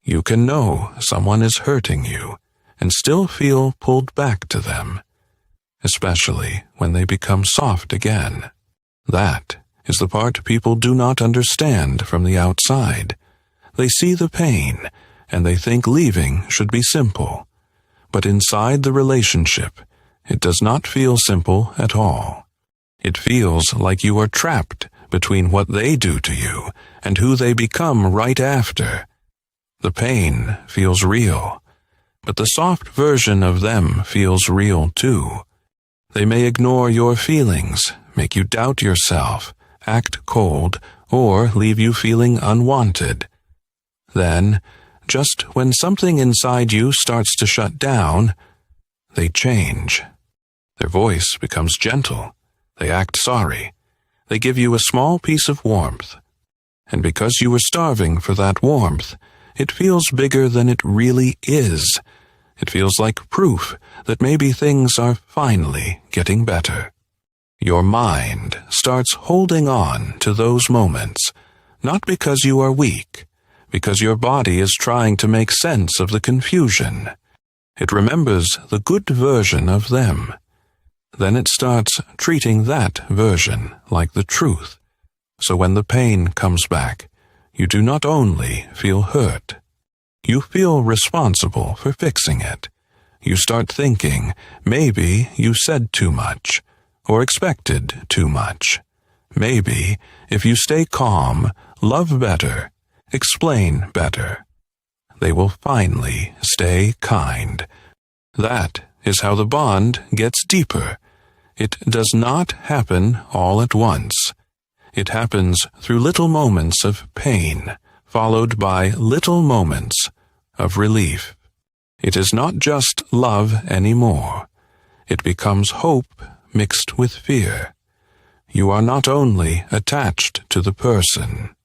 You can know someone is hurting you and still feel pulled back to them, especially when they become soft again. That is the part people do not understand from the outside. They see the pain, and they think leaving should be simple. But inside the relationship, it does not feel simple at all. It feels like you are trapped between what they do to you and who they become right after. The pain feels real, but the soft version of them feels real too. They may ignore your feelings, make you doubt yourself, act cold, or leave you feeling unwanted. Then, just when something inside you starts to shut down, they change. Their voice becomes gentle. They act sorry. They give you a small piece of warmth. And because you were starving for that warmth, it feels bigger than it really is. It feels like proof that maybe things are finally getting better. Your mind starts holding on to those moments, not because you are weak, because your body is trying to make sense of the confusion. It remembers the good version of them. Then it starts treating that version like the truth. So when the pain comes back, you do not only feel hurt. You feel responsible for fixing it. You start thinking, maybe you said too much, or expected too much. Maybe, if you stay calm, love better, explain better, they will finally stay kind. That is how the bond gets deeper. It does not happen all at once. It happens through little moments of pain, followed by little moments of relief. It is not just love anymore. It becomes hope mixed with fear. You are not only attached to the person,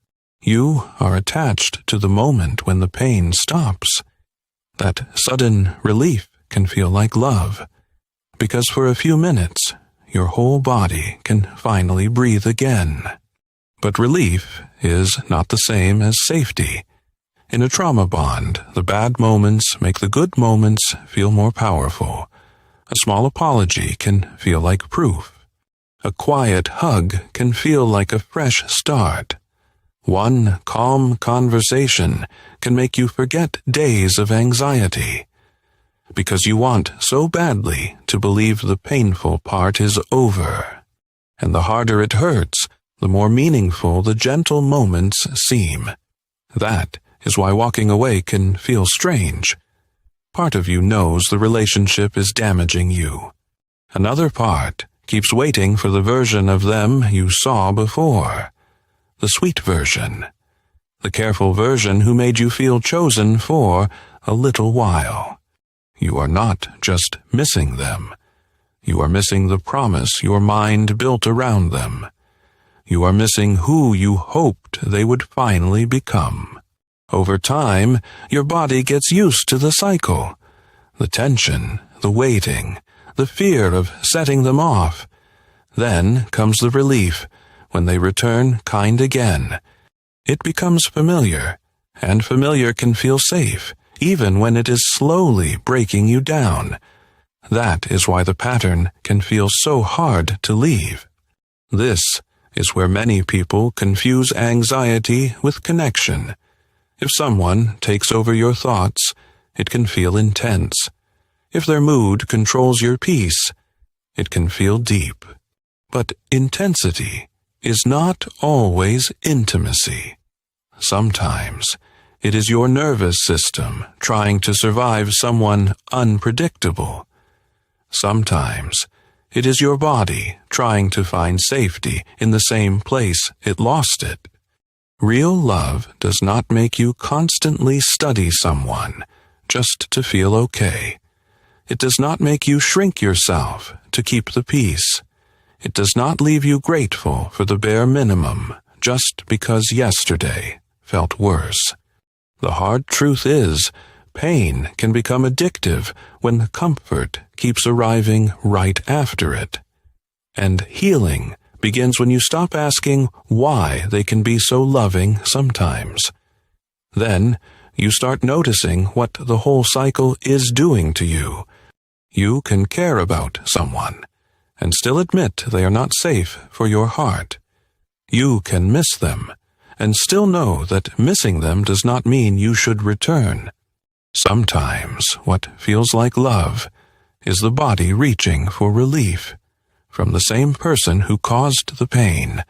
you are attached to the moment when the pain stops. That sudden relief can feel like love, because for a few minutes, your whole body can finally breathe again. But relief is not the same as safety. In a trauma bond, the bad moments make the good moments feel more powerful. A small apology can feel like proof. A quiet hug can feel like a fresh start. One calm conversation can make you forget days of anxiety. Because you want so badly to believe the painful part is over. And the harder it hurts, the more meaningful the gentle moments seem. That is why walking away can feel strange. Part of you knows the relationship is damaging you. Another part keeps waiting for the version of them you saw before. The sweet version. The careful version who made you feel chosen for a little while. You are not just missing them. You are missing the promise your mind built around them. You are missing who you hoped they would finally become. Over time, your body gets used to the cycle. The tension, the waiting, the fear of setting them off. Then comes the relief when they return kind again. It becomes familiar, and familiar can feel safe, even when it is slowly breaking you down. That is why the pattern can feel so hard to leave. This is where many people confuse anxiety with connection. If someone takes over your thoughts, it can feel intense. If their mood controls your peace, it can feel deep. But intensity is not always intimacy. Sometimes it is your nervous system trying to survive someone unpredictable. Sometimes it is your body trying to find safety in the same place it lost it. Real love does not make you constantly study someone just to feel okay. It does not make you shrink yourself to keep the peace. It does not leave you grateful for the bare minimum just because yesterday felt worse. The hard truth is, pain can become addictive when comfort keeps arriving right after it. And healing begins when you stop asking why they can be so loving sometimes. Then you start noticing what the whole cycle is doing to you. You can care about someone and still admit they are not safe for your heart. You can miss them and still know that missing them does not mean you should return. Sometimes what feels like love is the body reaching for relief from the same person who caused the pain